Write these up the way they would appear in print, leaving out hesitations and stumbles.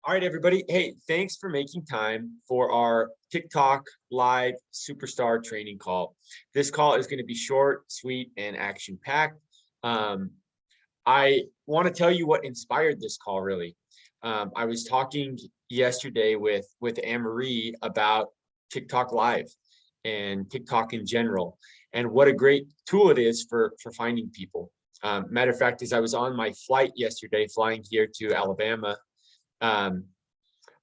All right, everybody. Hey, thanks for making time for our TikTok live superstar training call. This call is going to be short, sweet, and action packed. Um, I want to tell you what inspired this call, really. I was talking yesterday with Anne-Marie about TikTok Live and TikTok in general, and what a great tool it is for finding people. Matter of fact, as I was on my flight yesterday, flying here to Alabama, um,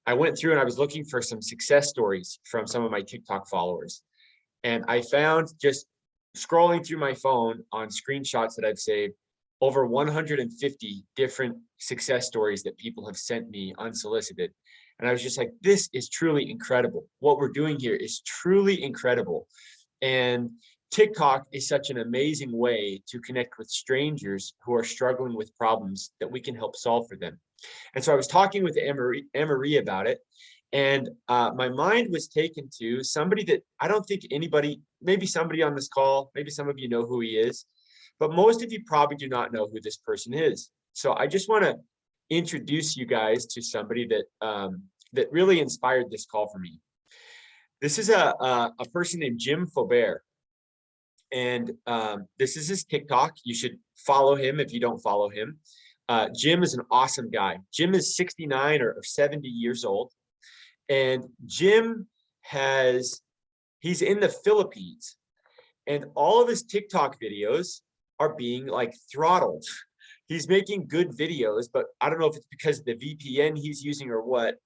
I went through and I was looking for some success stories from some of my TikTok followers. And I found, just scrolling through my phone on screenshots that I've saved, over 150 different success stories that people have sent me unsolicited. And I was just like, this is truly incredible. What we're doing here is truly incredible. And TikTok is such an amazing way to connect with strangers who are struggling with problems that we can help solve for them. And so I was talking with Anne-Marie about it, and my mind was taken to somebody that I don't think anybody, maybe somebody on this call, maybe some of you know who he is, but most of you probably do not know who this person is. So I just want to introduce you guys to somebody that really inspired this call for me. This is a person named Jim Faubert. And this is his TikTok. You should follow him if you don't follow him. Jim is an awesome guy. Jim is 69 or 70 years old. And Jim he's in the Philippines. And all of his TikTok videos are being like throttled. He's making good videos, but I don't know if it's because of the VPN he's using or what.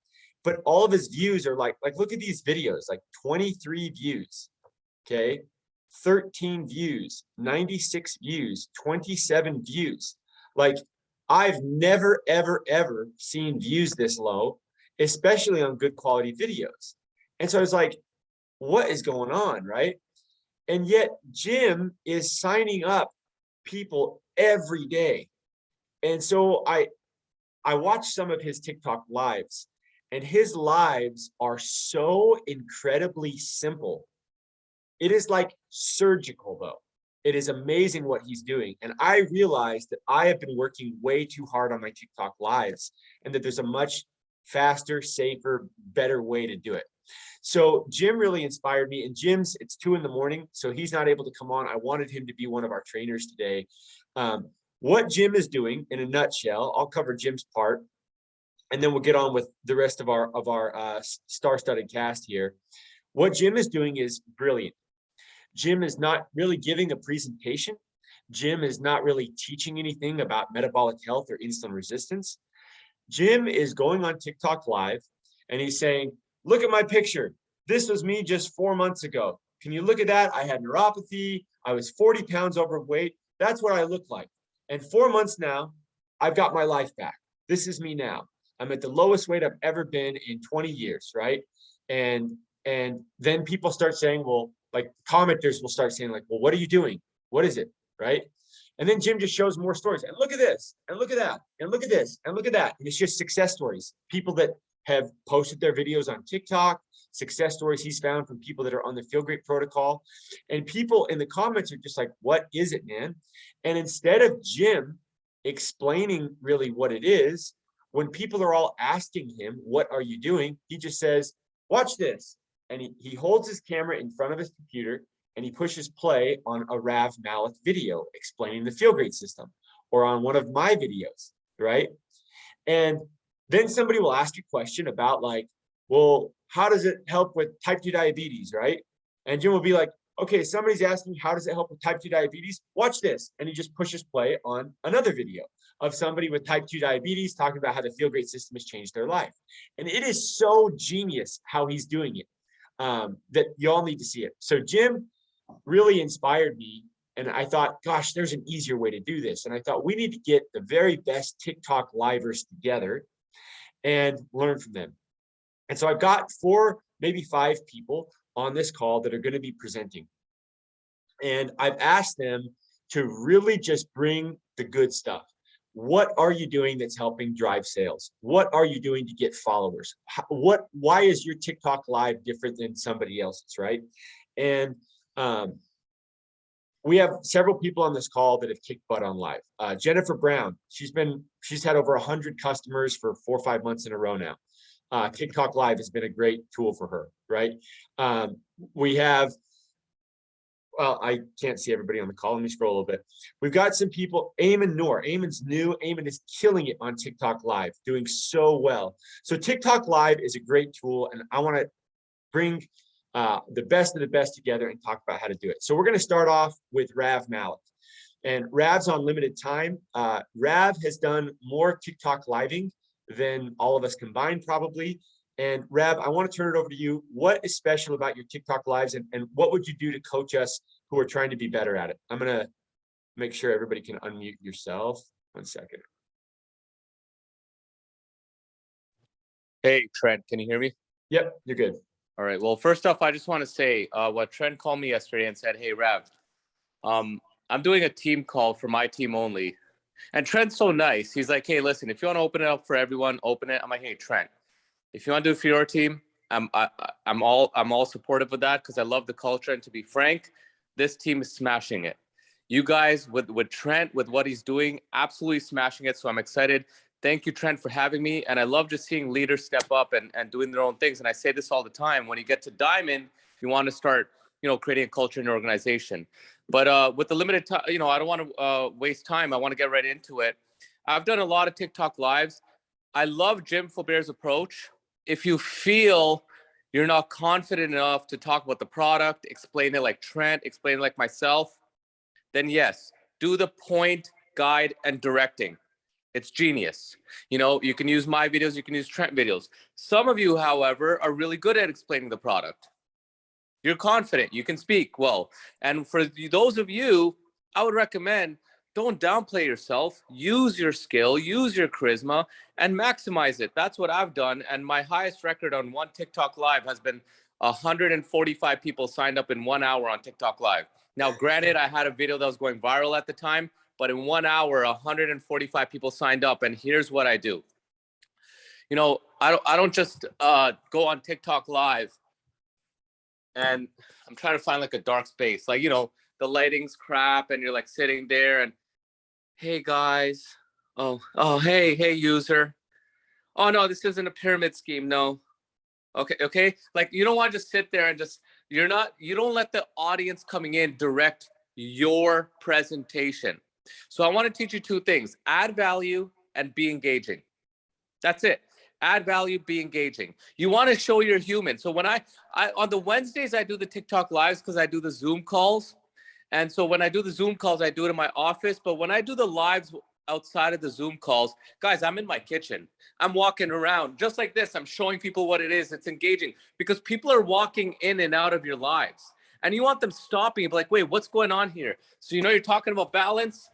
But all of his views are like look at these videos, like 23 views. Okay. 13 views, 96 views, 27 views. Like, I've never, ever, ever seen views this low, especially on good quality videos. And so I was like, what is going on, right? And yet Jim is signing up people every day. And so I watched some of his TikTok lives, and his lives are so incredibly simple. It is like surgical, though. It is amazing what he's doing. And I realized that I have been working way too hard on my TikTok lives, and that there's a much faster, safer, better way to do it. So Jim really inspired me. And it's 2 a.m, so he's not able to come on. I wanted him to be one of our trainers today. What Jim is doing in a nutshell, I'll cover Jim's part, and then we'll get on with the rest of our star-studded cast here. What Jim is doing is brilliant. Jim is not really giving a presentation. Jim is not really teaching anything about metabolic health or insulin resistance. Jim is going on TikTok Live, and he's saying, look at my picture. This was me just 4 months ago. Can you look at that? I had neuropathy. I was 40 pounds overweight. That's what I look like. And 4 months now, I've got my life back. This is me now. I'm at the lowest weight I've ever been in 20 years, right? And then people start saying, well, like commenters will start saying like, well, what are you doing? What is it? Right. And then Jim just shows more stories, and look at this, and look at that, and look at this, and look at that. And it's just success stories. People that have posted their videos on TikTok, success stories he's found from people that are on the Feel Great protocol. And people in the comments are just like, what is it, man? And instead of Jim explaining really what it is, when people are all asking him, what are you doing? He just says, watch this. And he holds his camera in front of his computer, and he pushes play on a Rav Malik video explaining the Feel Great system, or on one of my videos, right? And then somebody will ask you a question about like, well, how does it help with type 2 diabetes, right? And Jim will be like, okay, somebody's asking, how does it help with type 2 diabetes? Watch this. And he just pushes play on another video of somebody with type 2 diabetes talking about how the Feel Great system has changed their life. And it is so genius how he's doing it. That y'all need to see it. So Jim really inspired me, and I thought, gosh, there's an easier way to do this. And I thought we need to get the very best TikTok livers together and learn from them. And so I've got 4, maybe 5 people on this call that are going to be presenting. And I've asked them to really just bring the good stuff. What are you doing that's helping drive sales? What are you doing to get followers? Why is your TikTok live different than somebody else's, right? And we have several people on this call that have kicked butt on live. Jennifer Brown, she's had over 100 customers for 4 or 5 months in a row now. TikTok Live has been a great tool for her, right? We have, well, I can't see everybody on the call. Let me scroll a little bit. We've got some people, Eamon Noor. Eamon's new. Eamon is killing it on TikTok Live, doing so well. So TikTok Live is a great tool, and I want to bring the best of the best together and talk about how to do it. So we're going to start off with Rav Malik. And Rav's on limited time. Rav has done more TikTok living than all of us combined, probably. And Rav, I want to turn it over to you. What is special about your TikTok lives, and what would you do to coach us who are trying to be better at it? I'm going to make sure everybody can unmute yourself. 1 second. Hey, Trent, can you hear me? Yep, you're good. All right. Well, first off, I just want to say what Trent called me yesterday and said, hey, Rav, I'm doing a team call for my team only. And Trent's so nice. He's like, hey, listen, if you want to open it up for everyone, open it. I'm like, hey, Trent, if you want to do it for your team, I'm all supportive of that because I love the culture. And to be frank, this team is smashing it. You guys with Trent, with what he's doing, absolutely smashing it. So I'm excited. Thank you, Trent, for having me. And I love just seeing leaders step up and doing their own things. And I say this all the time. When you get to Diamond, you want to start, creating a culture in your organization. But with the limited time, I don't want to waste time. I want to get right into it. I've done a lot of TikTok lives. I love Jim Flaubert's approach. If you feel you're not confident enough to talk about the product, explain it like Trent, explain it like myself, then yes, do the point, guide, and directing. It's genius. You can use my videos, you can use Trent videos. Some of you, however, are really good at explaining the product. You're confident, you can speak well. And for those of you, I would recommend don't downplay yourself, use your skill, use your charisma, and maximize it. That's what I've done. And my highest record on one TikTok Live has been 145 people signed up in 1 hour on TikTok Live. Now, granted, I had a video that was going viral at the time, but in 1 hour, 145 people signed up. And here's what I do. I don't just go on TikTok Live and I'm trying to find like a dark space. Like, the lighting's crap and you're like sitting there and, hey guys, oh, hey user. Oh no, this isn't a pyramid scheme. No. Okay. Like you don't want to just sit there and you don't let the audience coming in direct your presentation. So I want to teach you two things: add value and be engaging. That's it. Add value, be engaging. You want to show you're human. So when I on the Wednesdays, I do the TikTok lives because I do the Zoom calls. And so when I do the Zoom calls, I do it in my office. But when I do the lives outside of the Zoom calls, guys, I'm in my kitchen. I'm walking around just like this. I'm showing people what it is. It's engaging because people are walking in and out of your lives. And you want them stopping and be like, wait, what's going on here? So you're talking about balance.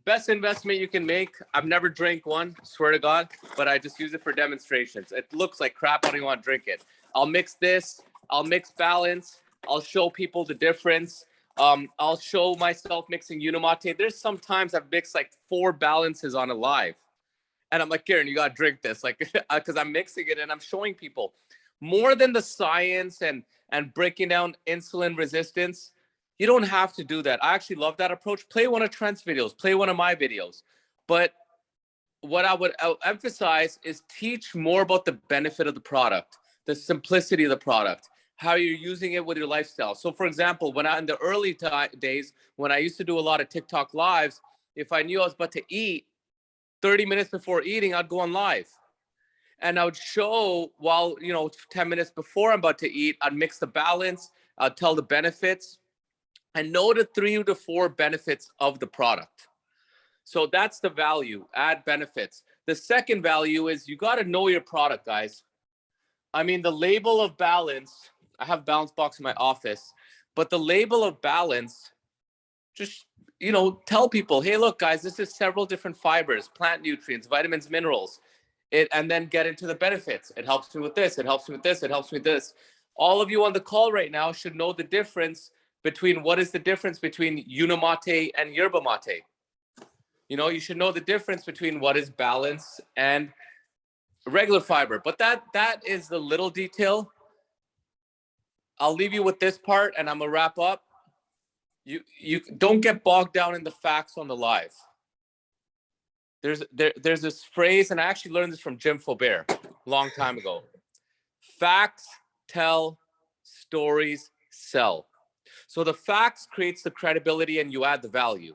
Best investment you can make. I've never drank one, swear to God, but I just use it for demonstrations. It looks like crap. I don't want to drink it. I'll mix this. I'll mix balance. I'll show people the difference. I'll show myself mixing Unimate. There's sometimes I've mixed like 4 balances on a live. And I'm like, Karen, you got to drink this. Like, because I'm mixing it and I'm showing people more than the science and breaking down insulin resistance. You don't have to do that. I actually love that approach. Play one of Trent's videos, play one of my videos. But what I'll emphasize is teach more about the benefit of the product, the simplicity of the product, how you're using it with your lifestyle. So for example, in the early days, when I used to do a lot of TikTok lives, if I knew I was about to eat, 30 minutes before eating, I'd go on live. And I would show while, 10 minutes before I'm about to eat, I'd mix the balance, I'd tell the benefits, and know the 3 to 4 benefits of the product. So that's the value, add benefits. The second value is you got to know your product, guys. I mean, the label of balance, I have Balance Box in my office, but the label of balance, just, tell people, hey, look, guys, this is several different fibers, plant nutrients, vitamins, minerals, and then get into the benefits. It helps me with this, it helps me with this, it helps me with this. All of you on the call right now should know the difference between what is the difference between Unimate and Yerba Mate. You should know the difference between what is balance and regular fiber. But that is the little detail. I'll leave you with this part and I'm gonna wrap up. You don't get bogged down in the facts on the live. There's this phrase, and I actually learned this from Jim Flaubert. long time ago. Facts tell, stories sell. So the facts creates the credibility and you add the value.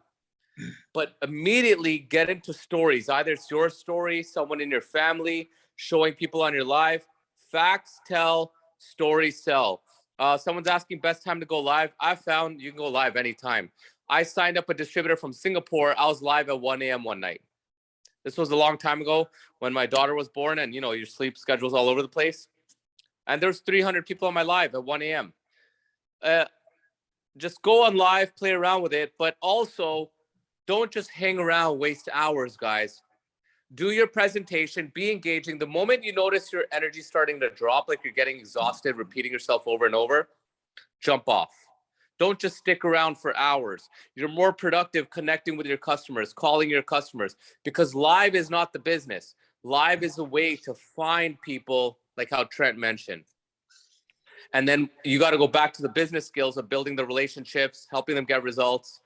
But immediately get into stories. Either it's your story, someone in your family, showing people on your live. Facts tell, stories sell. Someone's asking best time to go live. I found you can go live anytime. I signed up a distributor from Singapore. I was live at 1 a.m. one night. This was a long time ago when my daughter was born, and your sleep schedule's all over the place. And there's 300 people on my live at 1 a.m. Just go on live, play around with it, but also don't just hang around, waste hours, guys. Do your presentation, be engaging. The moment you notice your energy starting to drop, like you're getting exhausted, repeating yourself over and over, jump off. Don't just stick around for hours. You're more productive connecting with your customers, calling your customers, because live is not the business. Live is a way to find people, like how Trent mentioned. And then you got to go back to the business skills of building the relationships, helping them get results,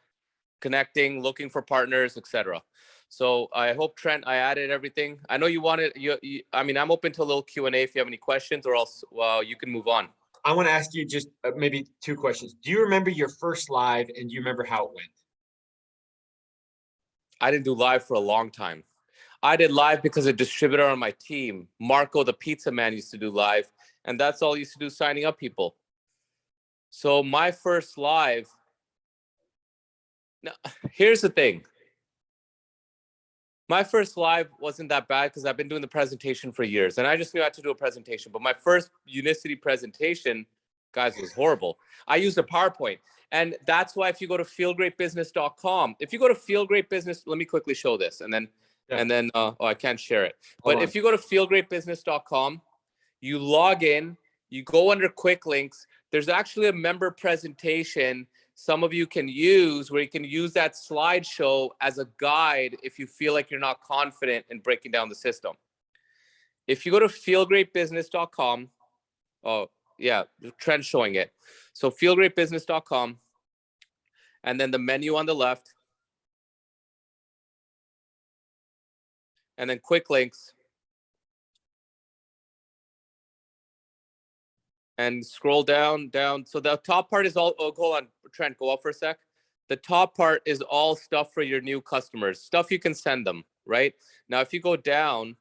connecting, looking for partners, etc. So I hope, Trent, I added everything. I know you wanted, I'm open to a little Q&A if you have any questions, or else you can move on. I want to ask you just maybe 2 questions. Do you remember your first live, and do you remember how it went? I didn't do live for a long time. I did live because a distributor on my team, Marco the pizza man, used to do live, and that's all he used to do, signing up people. So my first live, now here's the thing. My first live wasn't that bad because I've been doing the presentation for years, and I just knew I had to do a presentation. But my first Unicity presentation, guys, was horrible. I used a PowerPoint, and that's why if you go to feelgreatbusiness.com, if you go to feelgreatbusiness, let me quickly show this, and then I can't share it. But if you go to feelgreatbusiness.com, you log in, you go under quick links. There's actually a member presentation some of you can use, where you can use that slideshow as a guide if you feel like you're not confident in breaking down the system. If you go to feelgreatbusiness.com, oh yeah, Trent's showing it. So feelgreatbusiness.com, and then the menu on the left, and then quick links, and scroll down. So the top part is all, oh, hold on, Trent, go up for a sec. The top part is all stuff for your new customers, stuff you can send them, right? Now, if you go down,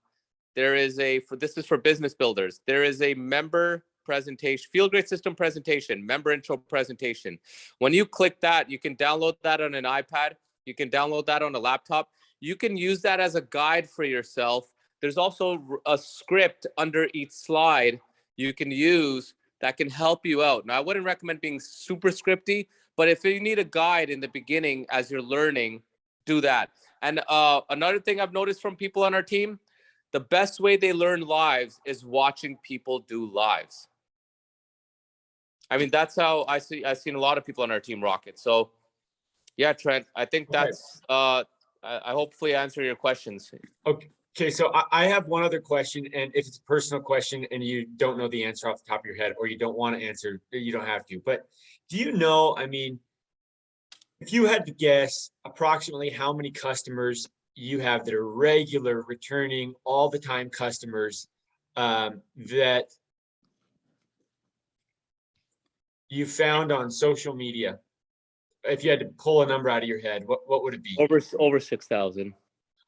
there is this is for business builders. There is a member presentation, Feel Great System presentation, member intro presentation. When you click that, you can download that on an iPad. You can download that on a laptop. You can use that as a guide for yourself. There's also a script under each slide you can use that can help you out. Now, I wouldn't recommend being super scripty, but if you need a guide in the beginning as you're learning, do that. And another thing I've noticed from people on our team, the best way they learn lives is watching people do lives. I mean, that's how I've seen a lot of people on our team rock it. So yeah, Trent, I think that's, I hopefully answer your questions. Okay, so I have one other question, and if it's a personal question and you don't know the answer off the top of your head, or you don't want to answer, you don't have to. But do you know, I mean, if you had to guess approximately how many customers you have that are regular, returning, all the time customers that you found on social media, if you had to pull a number out of your head, what would it be? Over 6,000.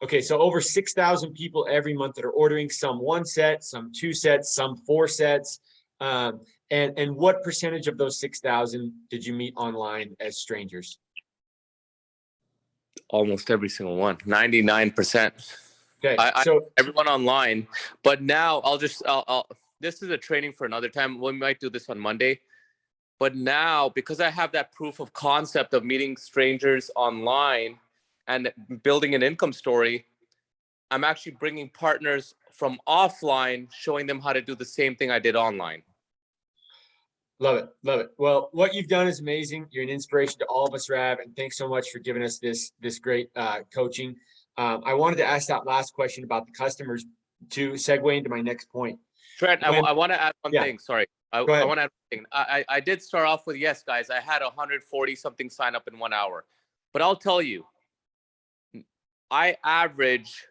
Okay, so over 6,000 people every month that are ordering, some 1 set, some 2 sets, some 4 sets. And what percentage of those 6,000 did you meet online as strangers? Almost every single one, 99%. Okay, so everyone online. But now I'll this is a training for another time. We might do this on Monday. But now, because I have that proof of concept of meeting strangers online and building an income story, I'm actually bringing partners from offline, showing them how to do the same thing I did online. Love it. Love it. Well, what you've done is amazing. You're an inspiration to all of us, Rav, and thanks so much for giving us this great coaching. I wanted to ask that last question about the customers to segue into my next point. Trent, I want to add one thing. Sorry. I want to add one thing. I did start off with, yes, guys, I had 140 something sign up in 1 hour. But I'll tell you, I average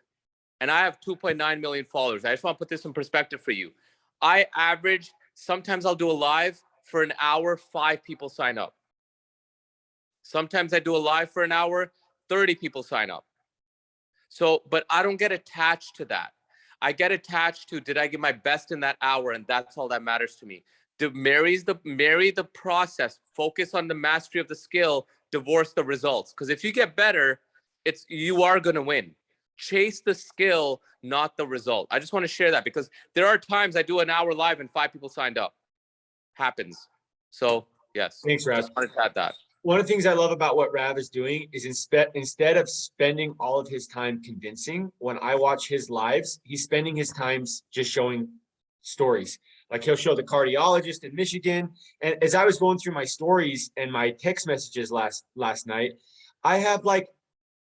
and I have 2.9 million followers. I just want to put this in perspective for you. I average, sometimes I'll do a live for an hour, 5 people sign up. Sometimes I do a live for an hour, 30 people sign up. So, but I don't get attached to that. I get attached to, did I give my best in that hour? And that's all that matters to me. To marry the process, focus on the mastery of the skill, divorce the results. Because if you get better, you are going to win. Chase the skill, not the result. I just want to share that because there are times I do an hour live and 5 people signed up. Happens. So yes, Thanks, Rav. just wanted to add that. One of the things I love about what Rav is doing is instead of spending all of his time convincing, when I watch his lives, he's spending his time just showing stories. Like he'll show the cardiologist in Michigan. And as I was going through my stories and my text messages last night, I have like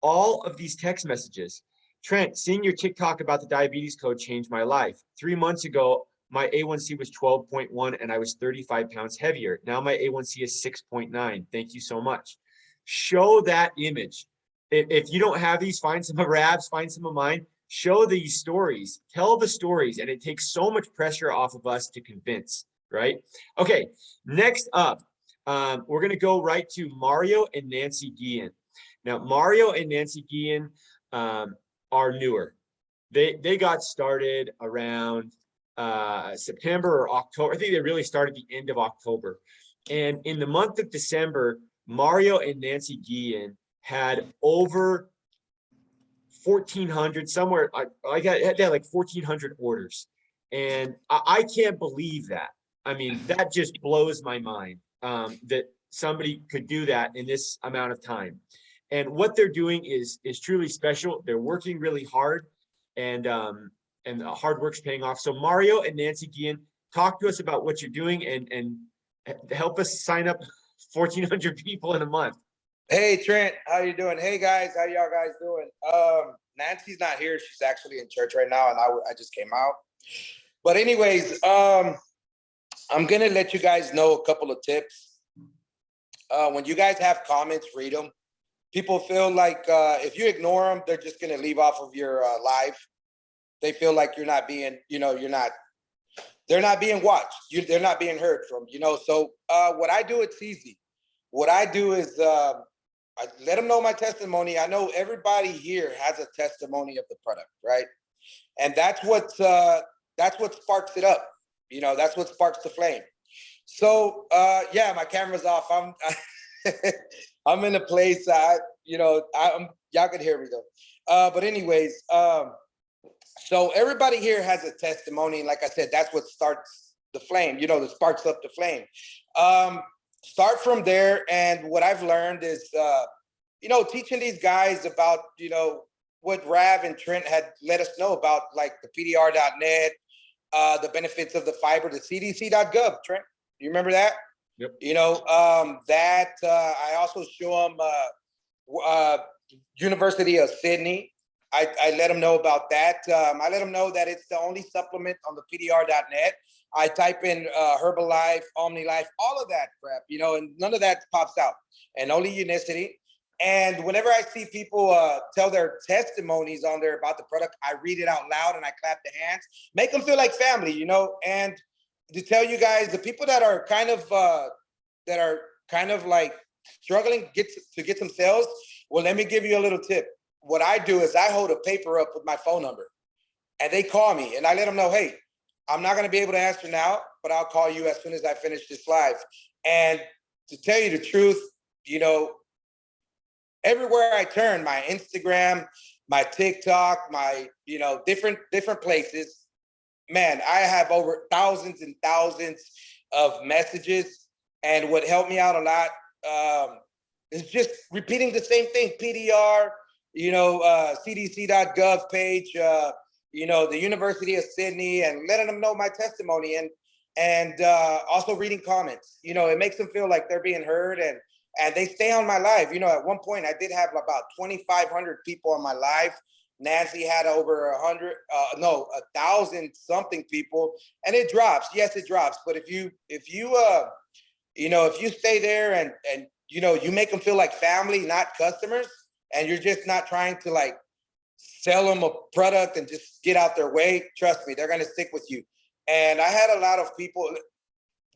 all of these text messages. Trent, seeing your TikTok about the diabetes code changed my life. 3 months ago, my A1C was 12.1 and I was 35 pounds heavier. Now my A1C is 6.9. Thank you so much. Show that image. If you don't have these, find some of Rav's, find some of mine. Show these stories, tell the stories, and it takes so much pressure off of us to convince, right? Okay, next up, we're gonna go right to Mario and Nancy Guillen. Now, Mario and Nancy Guillen are newer. They got started around September or October. I think they really started the end of October. And in the month of December, Mario and Nancy Guillen had over 1,400, somewhere I had like 1,400 orders. And I can't believe that. I mean, that just blows my mind that somebody could do that in this amount of time. And what they're doing is truly special. They're working really hard, and the hard work's paying off. So Mario and Nancy Guillen, talk to us about what you're doing and help us sign up 1,400 people in a month. Hey Trent, how you doing? Hey guys, how y'all guys doing? Nancy's not here. She's actually in church right now, and I just came out. But anyways, I'm gonna let you guys know a couple of tips. When you guys have comments, read them. People feel like if you ignore them, they're just gonna leave off of your live. They feel like you're not being, they're not being watched. They're not being heard from, So what I do, it's easy. What I do is I let them know my testimony. I know everybody here has a testimony of the product, right? And that's what sparks it up. That's what sparks the flame. So yeah, my camera's off. I'm in a place. Y'all can hear me though. But anyways, so everybody here has a testimony. Like I said, that's what starts the flame. That sparks up the flame. Start from there. And what I've learned is, teaching these guys about, what Rav and Trent had let us know about, like the PDR.net, the benefits of the fiber, the CDC.gov. Trent, you remember that? Yep. I also show them University of Sydney. I let them know about that. I let them know that it's the only supplement on the PDR.net. I type in Herbalife, OmniLife, all of that crap, and none of that pops out. And only Unicity. And whenever I see people tell their testimonies on there about the product, I read it out loud and I clap the hands, make them feel like family, And to tell you guys, the people that are kind of like struggling to get some sales, well, let me give you a little tip. What I do is I hold a paper up with my phone number, and they call me, and I let them know, hey, I'm not going to be able to answer now, but I'll call you as soon as I finish this live. And to tell you the truth, everywhere I turn, my Instagram, my TikTok, my, different places, man, I have over thousands and thousands of messages. And what helped me out a lot is just repeating the same thing. PDR, CDC.gov page, the University of Sydney, and letting them know my testimony, and also reading comments. It makes them feel like they're being heard, and they stay on my live. At one point I did have about 2,500 people on my live. Nancy had over 1,000 something people, and it drops. Yes, it drops. But if you stay there and you make them feel like family, not customers, and you're just not trying to like sell them a product and just get out their way, trust me, they're going to stick with you. And I had a lot of people,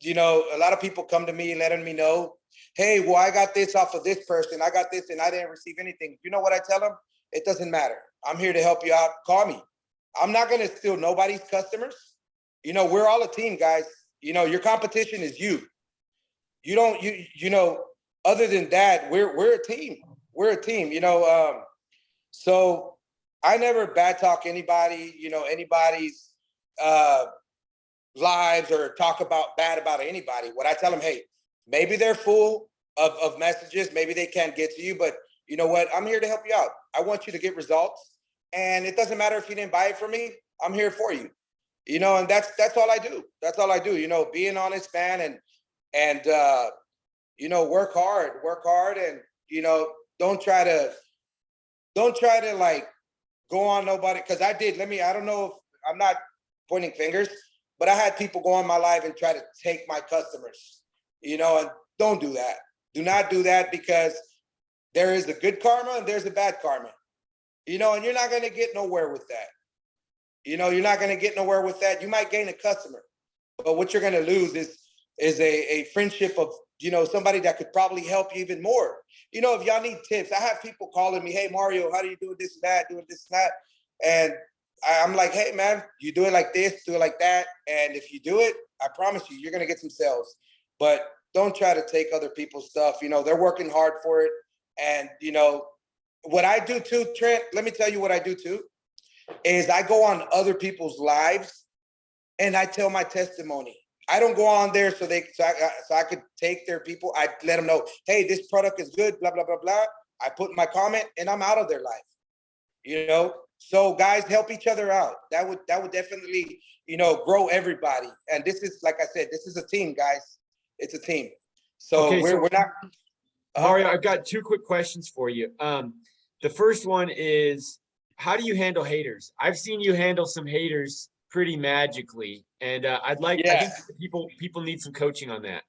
a lot of people come to me letting me know, hey, well, I got this off of this person. I got this and I didn't receive anything. You know what I tell them? It doesn't matter. I'm here to help you out. Call me. I'm not going to steal nobody's customers. We're all a team, guys. Your competition is you. Other than that, we're a team. We're a team, so I never bad talk anybody, anybody's lives or talk bad about anybody. What I tell them, hey, maybe they're full of messages, maybe they can't get to you, but you know what? I'm here to help you out. I want you to get results. And it doesn't matter if you didn't buy it from me, I'm here for you. And that's all I do. That's all I do, be an honest man and work hard and, don't try to like go on nobody. Cause I don't know if I'm not pointing fingers, but I had people go on my live and try to take my customers, and don't do that. Do not do that because there is a good karma and there's a bad karma, and you're not going to get nowhere with that. You're not going to get nowhere with that. You might gain a customer, but what you're going to lose is a friendship of, somebody that could probably help you even more. If y'all need tips, I have people calling me, hey, Mario, how do you do this and that, doing this and that? And I'm like, hey, man, you do it like this, do it like that. And if you do it, I promise you, you're going to get some sales. But don't try to take other people's stuff. They're working hard for it. And, what I do too, Trent, let me tell you what I do too, is I go on other people's lives and I tell my testimony. I don't go on there so I could take their people. I let them know, hey, this product is good, blah, blah, blah, blah. I put my comment and I'm out of their life, So guys, help each other out. That would definitely, grow everybody. And this is, like I said, this is a team, guys. It's a team. So Okay, we're not. Mario, I've got two quick questions for you. The first one is, how do you handle haters? I've seen you handle some haters pretty magically, and I think people need some coaching on that.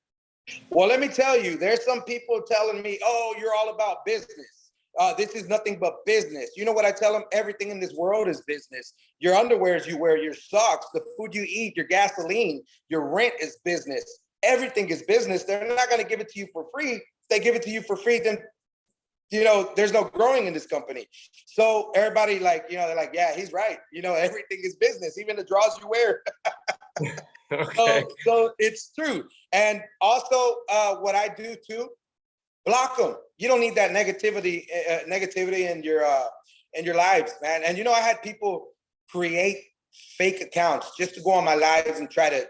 Well, let me tell you, there's some people telling me, oh, you're all about business. This is nothing but business. You know what I tell them? Everything in this world is business. Your underwears you wear, your socks, the food you eat, your gasoline, your rent is business. Everything is business. They're not going to give it to you for free. If they give it to you for free, then there's no growing in this company. So everybody they're like, yeah, he's right. Everything is business, even the drawers you wear. Okay. So it's true. And also what I do too, block them. You don't need that negativity in your lives, man. And I had people create fake accounts just to go on my lives and try to,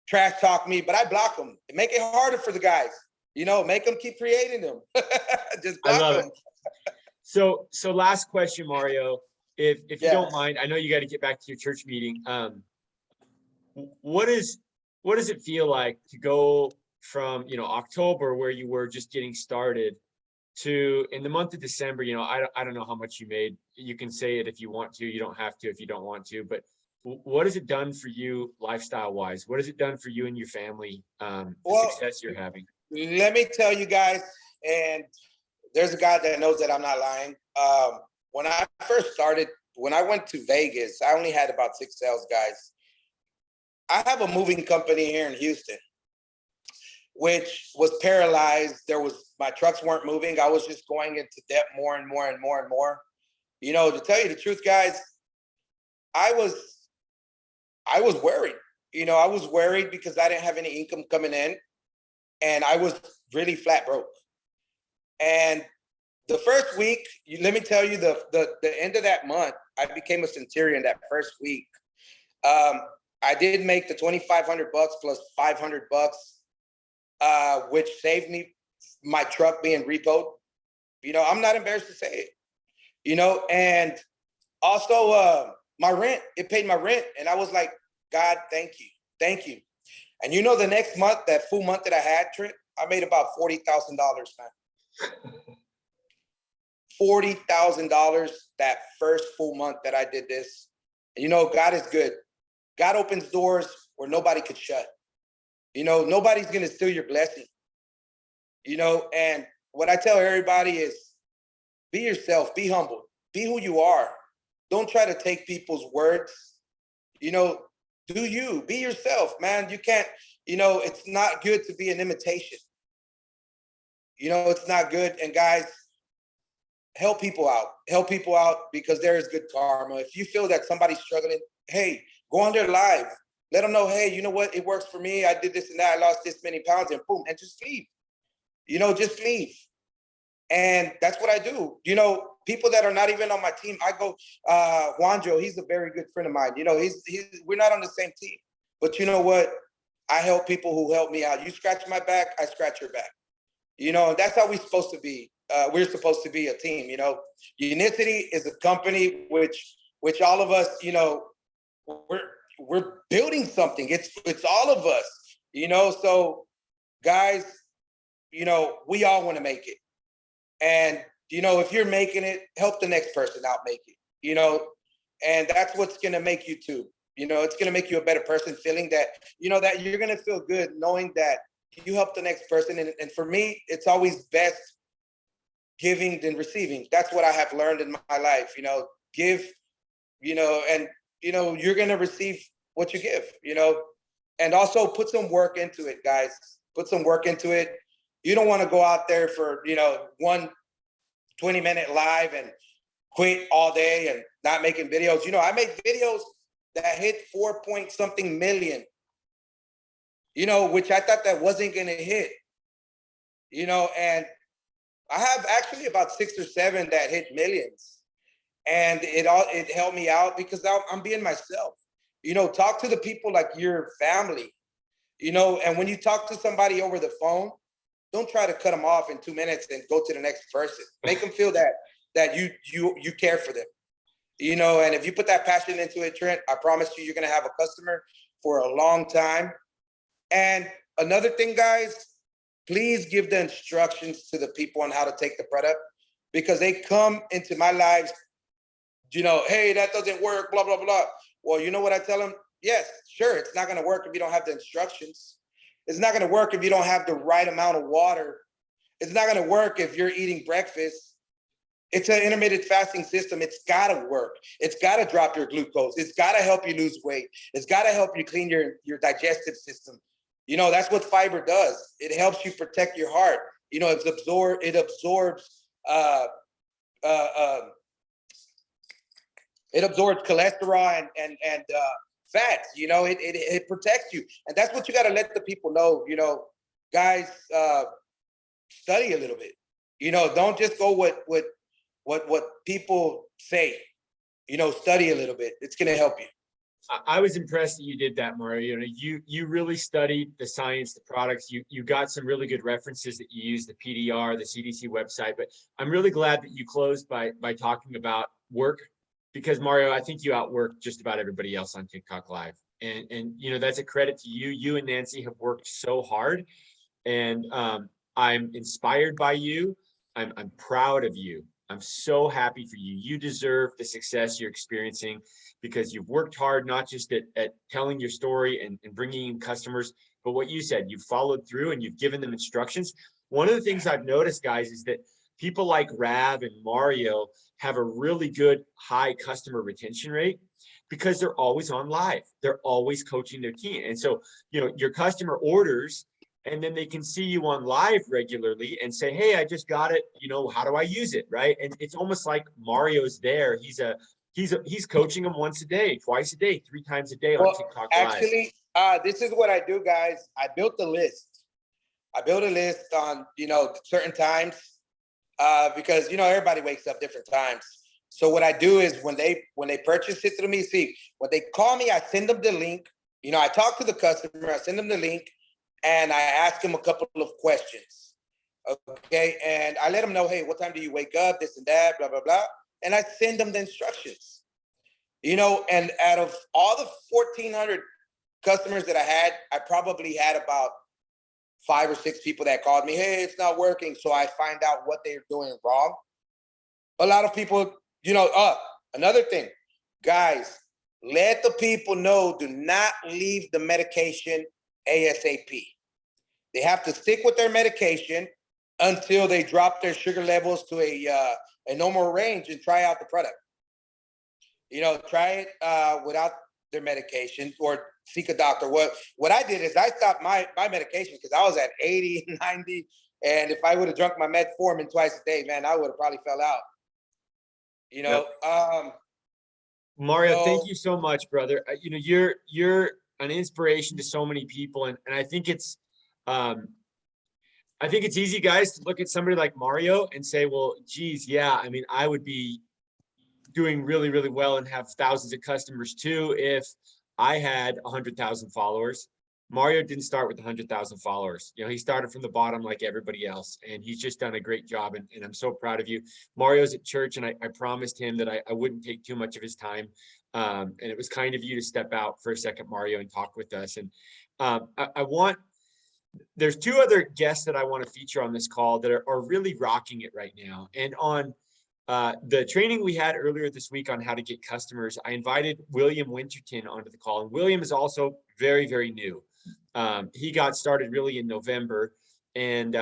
trash talk me, but I block them. Make it harder for the guys. Make them keep creating them. Just block I love them. it. So last question, Mario, if you don't mind, I know you got to get back to your church meeting. What does it feel like to go from, October, where you were just getting started, to in the month of December, I don't know how much you made. You can say it if you want to, you don't have to if you don't want to, but what has it done for you lifestyle wise? What has it done for you and your family? The success you're having? Let me tell you guys, and there's a guy that knows that I'm not lying. When I first started, when I went to Vegas, I only had about 6 sales guys. I have a moving company here in Houston, which was paralyzed. My trucks weren't moving. I was just going into debt more and more and more and more. To tell you the truth, guys, I was worried. I was worried because I didn't have any income coming in. And I was really flat broke. And the first week, let me tell you, the end of that month, I became a centurion that first week. I did make the $2,500 plus $500, which saved me my truck being repoed. I'm not embarrassed to say it. And also my rent, it paid my rent. And I was like, God, thank you. And the next month, that full month that I had, Trent, I made about $40,000, man. $40,000 that first full month that I did this. And God is good. God opens doors where nobody could shut. Nobody's going to steal your blessing. And what I tell everybody is, be yourself, be humble. be who you are. Don't try to take people's words. You know, do you, be yourself, man. You can't, it's not good to be an imitation. It's not good. And guys, help people out. Help people out because there is good karma. If you feel that somebody's struggling, hey, go on their live. Let them know, hey, you know what? It works for me. I did this and that. I lost this many pounds and boom, and just leave. Just leave. And that's what I do. People that are not even on my team, I go, Juanjo, he's a very good friend of mine. We're not on the same team. But you know what? I help people who help me out. You scratch my back, I scratch your back. And that's how we're supposed to be. We're supposed to be a team. Unicity is a company which all of us, we're building something. It's all of us, so guys, we all want to make it. And, if you're making it, help the next person out make it, and that's what's going to make you too. It's going to make you a better person, feeling that, that you're going to feel good knowing that you help the next person. And for me, it's always best giving than receiving. That's what I have learned in my life, give, and, you're going to receive what you give, and also put some work into it, guys. Put some work into it. You don't want to go out there for, one 20-minute live and quit all day and not making videos. I make videos that hit 4-point-something million, which I thought that wasn't going to hit, and I have actually about 6 or 7 that hit millions. And it helped me out because I'm being myself. Talk to the people like your family, and when you talk to somebody over the phone, don't try to cut them off in 2 minutes and go to the next person. Make them feel that you care for them, and if you put that passion into it, Trent, I promise you're going to have a customer for a long time. And another thing, guys, please give the instructions to the people on how to take the product, because they come into my lives, hey, that doesn't work, blah, blah, blah. Well, you know what I tell them? Yes, sure, it's not going to work if you don't have the instructions. It's not going to work if you don't have the right amount of water. It's not going to work if you're eating breakfast. It's an intermittent fasting system. It's got to work. It's got to drop your glucose. It's got to help you lose weight. It's got to help you clean your digestive system. That's what fiber does. It helps you protect your heart. It absorbs it absorbs cholesterol and fats. It protects you, and that's what you got to let the people know. Guys, study a little bit. Don't just go what people say. Study a little bit. It's going to help you. I was impressed that you did that, Mario. You really studied the science, the products. You got some really good references that you used, the PDR, the CDC website. But I'm really glad that you closed by talking about work, because Mario, I think you outwork just about everybody else on TikTok Live. And that's a credit to you. You and Nancy have worked so hard, and I'm inspired by you. I'm proud of you. I'm so happy for you. You deserve the success you're experiencing because you've worked hard, not just at telling your story and bringing in customers, but what you said, you've followed through and you've given them instructions. One of the things I've noticed, guys, is that people like Rav and Mario have a really good high customer retention rate because they're always on live. They're always coaching their team. And so, your customer orders, and then they can see you on live regularly and say, hey, I just got it. How do I use it? Right. And it's almost like Mario's there. He's coaching them once a day, twice a day, 3 times a day on TikTok Live. Actually, this is what I do, guys. I built a list. I built a list on, certain times because, everybody wakes up different times. So what I do is when they purchase it through me, when they call me, I send them the link. I talk to the customer, I send them the link, and I ask them a couple of questions. Okay. And I let them know, hey, what time do you wake up? This and that, blah, blah, blah. And I send them the instructions, and out of all the 1,400 customers that I had, I probably had about 5 or 6 people that called me, hey, it's not working. So I find out what they're doing wrong. A lot of people, another thing, guys, let the people know, do not leave the medication ASAP. They have to stick with their medication until they drop their sugar levels to a and no more range and try out the product. You know, try it without their medication or seek a doctor. What I did is I stopped my medication because I was at 80, 90. And if I would have drunk my metformin twice a day, man, I would have probably fell out. You know, Mario, so- thank you so much, brother. You know, you're an inspiration to so many people, and I think it's easy, guys, to look at somebody like Mario and say, well, geez, yeah, I mean, I would be doing really, really well and have thousands of customers too if I had 100,000 followers. Mario didn't start with 100,000 followers. You know, he started from the bottom like everybody else, and he's just done a great job. And I'm so proud of you. Mario's at church, and I promised him that I wouldn't take too much of his time. And it was kind of you to step out for a second, Mario, and talk with us. And there's two other guests that I want to feature on this call that are really rocking it right now. And on the training we had earlier this week on how to get customers, I invited William Winterton onto the call. And William is also very, very new. He got started really in November and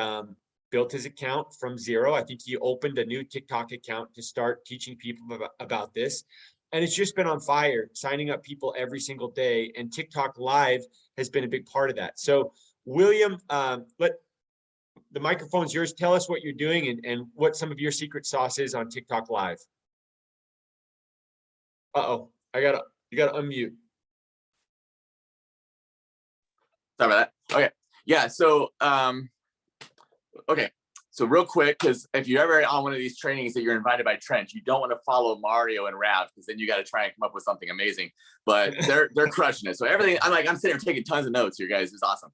built his account from zero. I think he opened a new TikTok account to start teaching people about this. And it's just been on fire, signing up people every single day. And TikTok Live has been a big part of that. So William, the microphone's yours. Tell us what you're doing and what some of your secret sauce is on TikTok Live. Uh-oh, you gotta unmute. Sorry about that. Okay. Yeah. So, okay. So real quick, because if you're ever on one of these trainings that you're invited by Trent, you don't want to follow Mario and Rav because then you got to try and come up with something amazing. But they're crushing it. So everything, I'm sitting here taking tons of notes here, guys. It's awesome.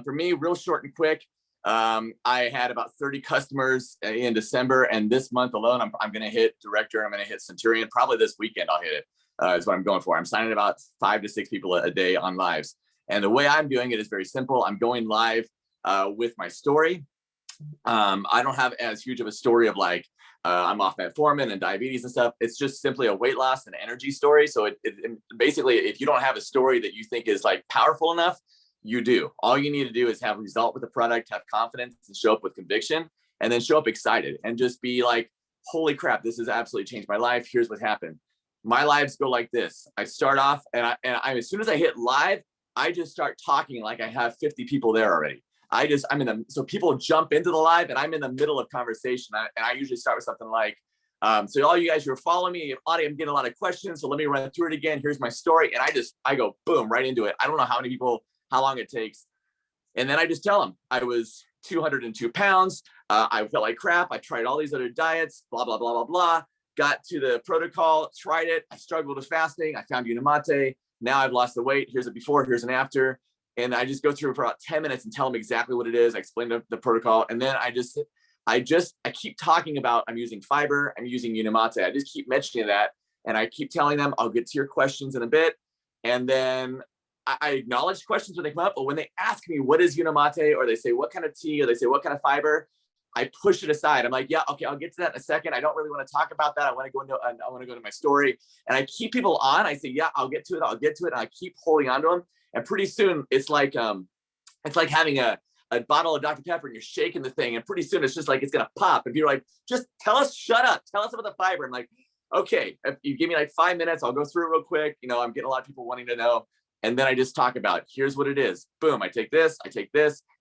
For me, real short and quick. I had about 30 customers in December, and this month alone, I'm going to hit director. I'm going to hit Centurion. Probably this weekend I'll hit it. Is what I'm going for. I'm signing about 5 to 6 people a day on lives. And the way I'm doing it is very simple. I'm going live with my story. I don't have as huge of a story of like, I'm off metformin and diabetes and stuff. It's just simply a weight loss and energy story. So it basically, if you don't have a story that you think is like powerful enough, you do. All you need to do is have a result with the product, have confidence, and show up with conviction, and then show up excited and just be like, holy crap, this has absolutely changed my life. Here's what happened. My lives go like this. I start off and I as soon as I hit live, I just start talking like I have 50 people there already. So people jump into the live and I'm in the middle of conversation. And I usually start with something like, so all you guys who are following me, I'm getting a lot of questions. So let me run through it again. Here's my story. And I go boom, right into it. I don't know how long it takes. And then I just tell them I was 202 pounds. I felt like crap. I tried all these other diets, blah, blah, blah, blah, blah. Got to the protocol, tried it. I struggled with fasting. I found Unimate. Now I've lost the weight. Here's a before, here's an after. And I just go through for about 10 minutes and tell them exactly what it is. I explain the protocol. And then I keep talking about, I'm using fiber, I'm using Unimate. I just keep mentioning that. And I keep telling them, I'll get to your questions in a bit. And then I acknowledge questions when they come up. But when they ask me, what is Unimate? Or they say, what kind of tea? Or they say, what kind of fiber? I push it aside. I'm like, yeah, okay, I'll get to that in a second. I don't really want to talk about that. I want to go into my story. And I keep people on. I say, yeah, I'll get to it. And I keep holding on to them. And pretty soon it's like having a bottle of Dr. Pepper and you're shaking the thing. And pretty soon it's just like, it's going to pop. And you're like, just shut up. Tell us about the fiber. I'm like, okay, if you give me like 5 minutes, I'll go through it real quick. You know, I'm getting a lot of people wanting to know. And then I just talk about, here's what it is. Boom, I take this,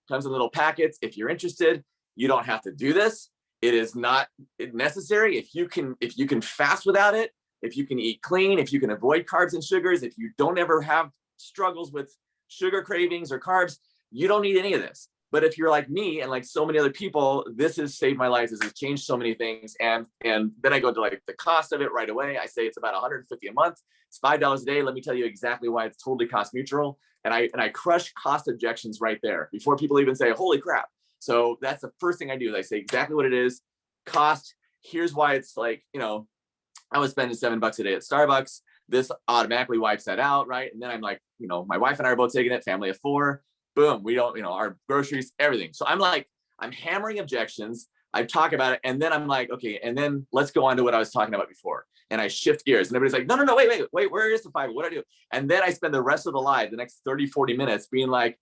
comes in little packets. If you're interested, you don't have to do this. It is not necessary. If you can fast without it, if you can eat clean, if you can avoid carbs and sugars, if you don't ever have struggles with sugar cravings or carbs, you don't need any of this. But if you're like me and like so many other people, this has saved my life. This has changed so many things. And then I go to like the cost of it right away. I say it's about $150 a month. It's $5 a day. Let me tell you exactly why it's totally cost neutral. And I crush cost objections right there before people even say, holy crap. So that's the first thing I do is I say exactly what it is. Cost, here's why it's like, you know, I was spending $7 a day at Starbucks. This automatically wipes that out, right? And then I'm like, you know, my wife and I are both taking it, family of 4. Boom, we don't, you know, our groceries, everything. So I'm hammering objections. I talk about it. And then I'm like, okay, and then let's go on to what I was talking about before. And I shift gears and everybody's like, no, wait, where is the fiber? What do I do? And then I spend the rest of the live, the next 30, 40 minutes being like,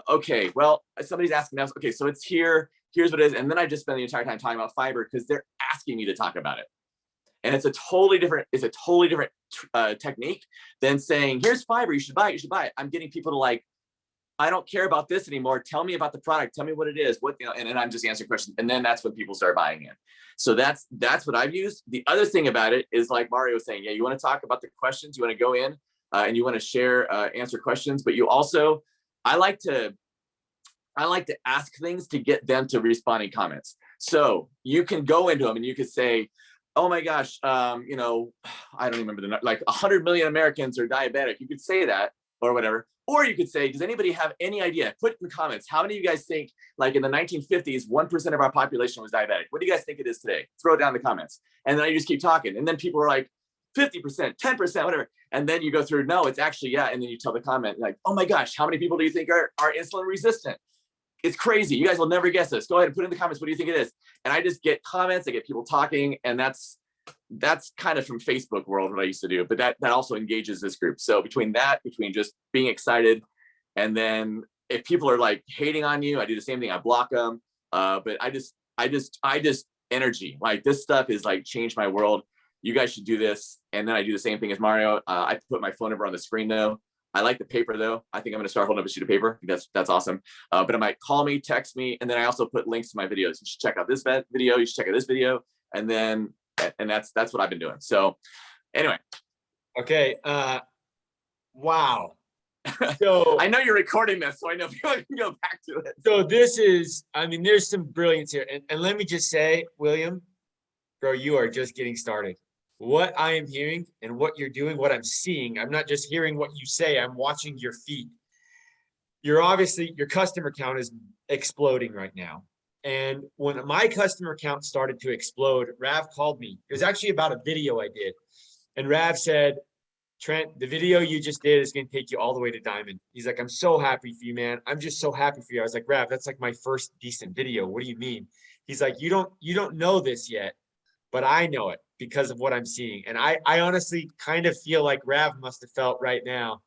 okay, well, somebody's asking us, okay, so it's here. here's what it is. And then I just spend the entire time talking about fiber because they're asking me to talk about it. And it's a totally different technique than saying, here's fiber, you should buy it, you should buy it. I'm getting people to like, I don't care about this anymore. Tell me about the product. Tell me what it is. What, you know, and then I'm just answering questions. And then that's when people start buying in. So that's what I've used. The other thing about it is like Mario was saying, yeah, you want to talk about the questions, you want to go in and you want to share, answer questions, but you also, I like to ask things to get them to respond in comments. So you can go into them and you could say, oh my gosh, you know, I don't remember like 100 million Americans are diabetic. You could say that or whatever. Or you could say, does anybody have any idea? Put in the comments, how many of you guys think like in the 1950s, 1% of our population was diabetic? What do you guys think it is today? Throw it down in the comments. And then you just keep talking. And then people are like 50%, 10%, whatever. And then you go through, no, it's actually, yeah. And then you tell the comment like, oh my gosh, how many people do you think are insulin resistant? It's crazy. You guys will never guess this. Go ahead and put in the comments. What do you think it is? And I just get comments, I get people talking, and that's kind of from Facebook world what I used to do, but that also engages this group. So between just being excited, and then if people are like hating on you, I do the same thing. I block them. But I just energy, like this stuff is like changed my world. You guys should do this. And then I do the same thing as Mario. I put my phone number on the screen though. I like the paper though. I think I'm gonna start holding up a sheet of paper. That's awesome. But it might call me, text me, and then I also put links to my videos. You should check out this video. You should check out this video, and that's what I've been doing. So anyway. Okay. Wow. So I know you're recording this, so I know people can go back to it. So this is, I mean, there's some brilliance here. And let me just say, William, bro, you are just getting started. What I am hearing and what you're doing, what I'm seeing, I'm not just hearing what you say, I'm watching your feet. You're obviously, your customer count is exploding right now. And when my customer count started to explode, Rav called me. It was actually about a video I did. And Rav said, Trent, the video you just did is going to take you all the way to Diamond. He's like, I'm so happy for you, man. I'm just so happy for you. I was like, Rav, that's like my first decent video. What do you mean? He's like, you don't know this yet, but I know it because of what I'm seeing. And I honestly kind of feel like Rav must have felt right now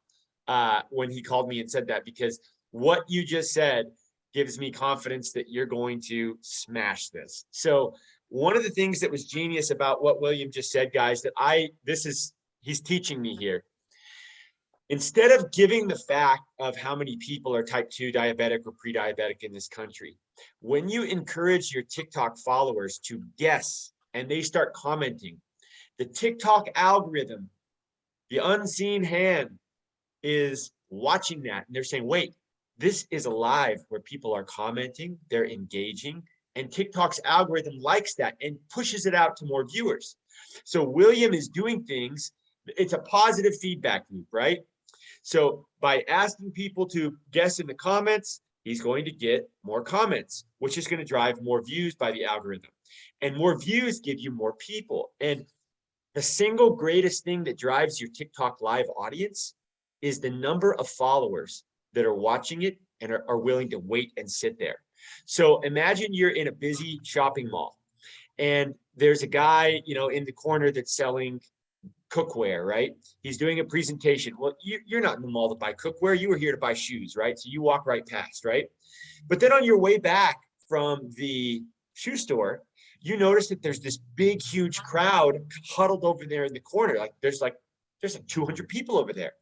when he called me and said that, because what you just said gives me confidence that you're going to smash this. So one of the things that was genius about what William just said, guys, that he's teaching me here. Instead of giving the fact of how many people are type 2 diabetic or pre-diabetic in this country, when you encourage your TikTok followers to guess and they start commenting, the TikTok algorithm, the unseen hand, is watching that. And they're saying, wait, this is a live where people are commenting, they're engaging, and TikTok's algorithm likes that and pushes it out to more viewers. So William is doing things, it's a positive feedback loop, right? So by asking people to guess in the comments, he's going to get more comments, which is going to drive more views by the algorithm. And more views give you more people. And the single greatest thing that drives your TikTok live audience is the number of followers that are watching it and are willing to wait and sit there. So imagine you're in a busy shopping mall and there's a guy, in the corner that's selling cookware, right? He's doing a presentation. Well, you're not in the mall to buy cookware. You were here to buy shoes, right? So you walk right past, right? But then on your way back from the shoe store, you notice that there's this big, huge crowd huddled over there in the corner. There's like 200 people over there.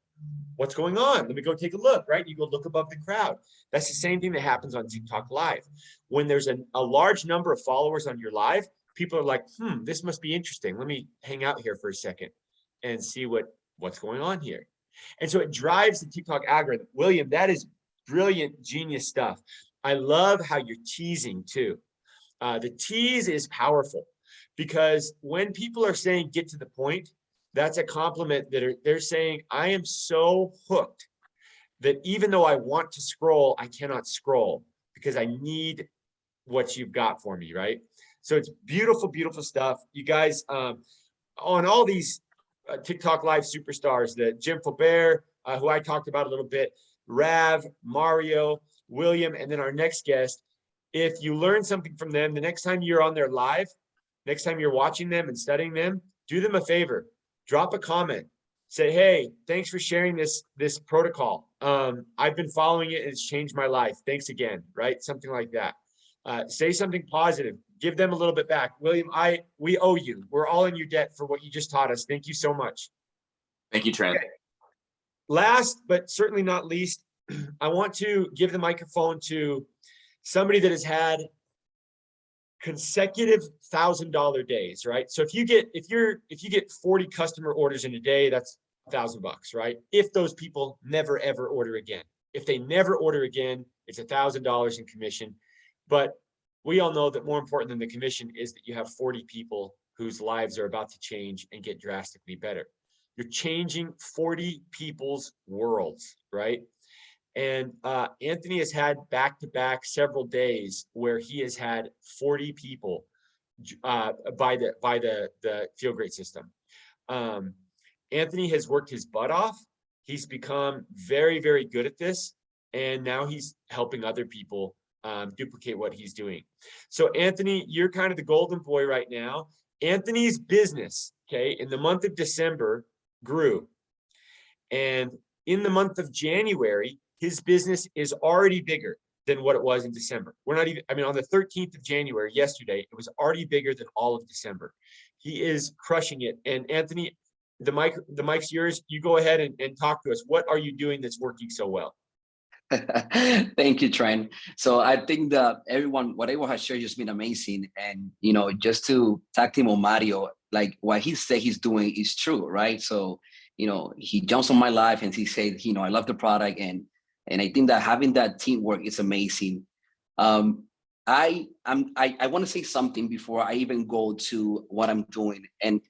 What's going on? Let me go take a look, right? You go look above the crowd. That's the same thing that happens on TikTok Live. When there's a large number of followers on your live, people are like, this must be interesting. Let me hang out here for a second and see what's going on here. And so it drives the TikTok algorithm. William, that is brilliant, genius stuff. I love how you're teasing too. The tease is powerful because when people are saying get to the point, that's a compliment they're saying, I am so hooked that even though I want to scroll, I cannot scroll because I need what you've got for me, right? So it's beautiful, beautiful stuff. You guys, on all these TikTok Live superstars, the Jim Faubert, who I talked about a little bit, Rav, Mario, William, and then our next guest, if you learn something from them, the next time you're on their live, next time you're watching them and studying them, do them a favor. Drop a comment. Say, hey, thanks for sharing this protocol. I've been following it and it's changed my life. Thanks again, right? Something like that. Say something positive. Give them a little bit back. William, we owe you. We're all in your debt for what you just taught us. Thank you so much. Thank you, Trent. Okay. Last, but certainly not least, I want to give the microphone to somebody that has had consecutive $1,000 days, right? So if you get 40 customer orders in a day, that's $1,000, right? If those people never ever order again. If they never order again, it's $1,000 in commission. But we all know that more important than the commission is that you have 40 people whose lives are about to change and get drastically better. You're changing 40 people's worlds, right? And Anthony has had back-to-back several days where he has had 40 people by the Feel Great system. Anthony has worked his butt off. He's become very, very good at this. And now he's helping other people duplicate what he's doing. So Anthony, you're kind of the golden boy right now. Anthony's business, okay, in the month of December grew. And in the month of January, his business is already bigger than what it was in December. We're not even, I mean, on the 13th of January, yesterday, it was already bigger than all of December. He is crushing it. And Anthony, the mic's yours. You go ahead and talk to us. What are you doing that's working so well? Thank you, Trent. So I think that what everyone has shared has been amazing. And, you know, just to tag team on Mario, like what he said he's doing is true, right? So, you know, he jumps on my life and he said, you know, I love the product. And I think that having that teamwork is amazing. I want to say something before I even go to what I'm doing. And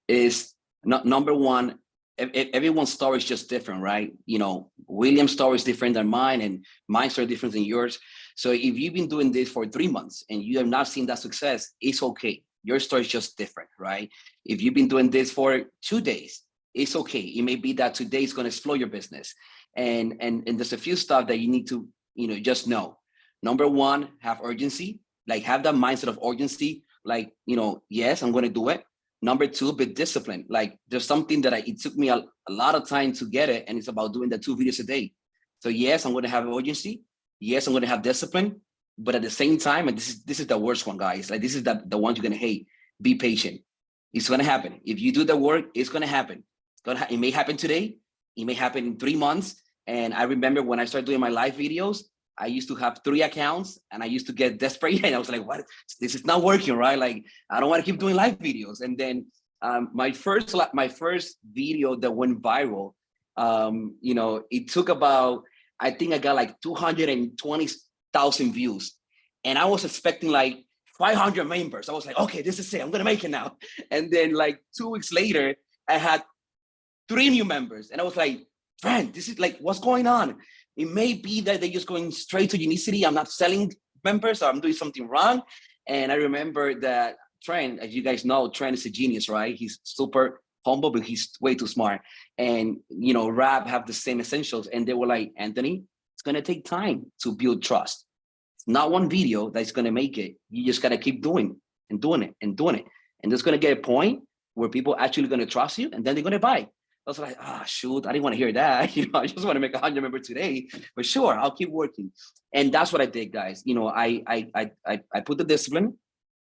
is number one, everyone's story is just different, right? You know, William's story is different than mine, and mine's story different than yours. So if you've been doing this for 3 months and you have not seen that success, it's okay. Your story is just different, right? If you've been doing this for 2 days, it's okay. It may be that today is going to explode your business. And there's a few stuff that you need to, you know, just know. Number one, have urgency, like have that mindset of urgency, like, you know, yes, I'm going to do it. Number two, be disciplined. Like there's something that it took me a lot of time to get it. And it's about doing the 2 videos a day. So yes, I'm going to have urgency. Yes, I'm going to have discipline. But at the same time, and this is the worst one, guys. Like this is the one you're going to hate. Be patient. It's going to happen. If you do the work, it's going to happen. It may happen today. It may happen in 3 months. And I remember when I started doing my live videos, I used to have 3 accounts and I used to get desperate. And I was like, what? This is not working, right? Like, I don't want to keep doing live videos. And then my first video that went viral, you know, it took about, I think I got like 220,000 views. And I was expecting like 500 members. I was like, okay, this is it. I'm going to make it now. And then like 2 weeks later, I had 3 new members. And I was like, friend, this is like, what's going on? It may be that they're just going straight to Unicity. I'm not selling members, or I'm doing something wrong. And I remember that Trent, as you guys know, Trent is a genius, right? He's super humble, but he's way too smart. And, you know, Rap have the same essentials. And they were like, Anthony, it's going to take time to build trust. It's not one video that's going to make it. You just got to keep doing and doing it and doing it. And there's going to get a point where people actually going to trust you, and then they're going to buy. I was like, shoot, I didn't want to hear that. You know, I just want to make 100 members today, but sure, I'll keep working. And that's what I did, guys. You know, I put the discipline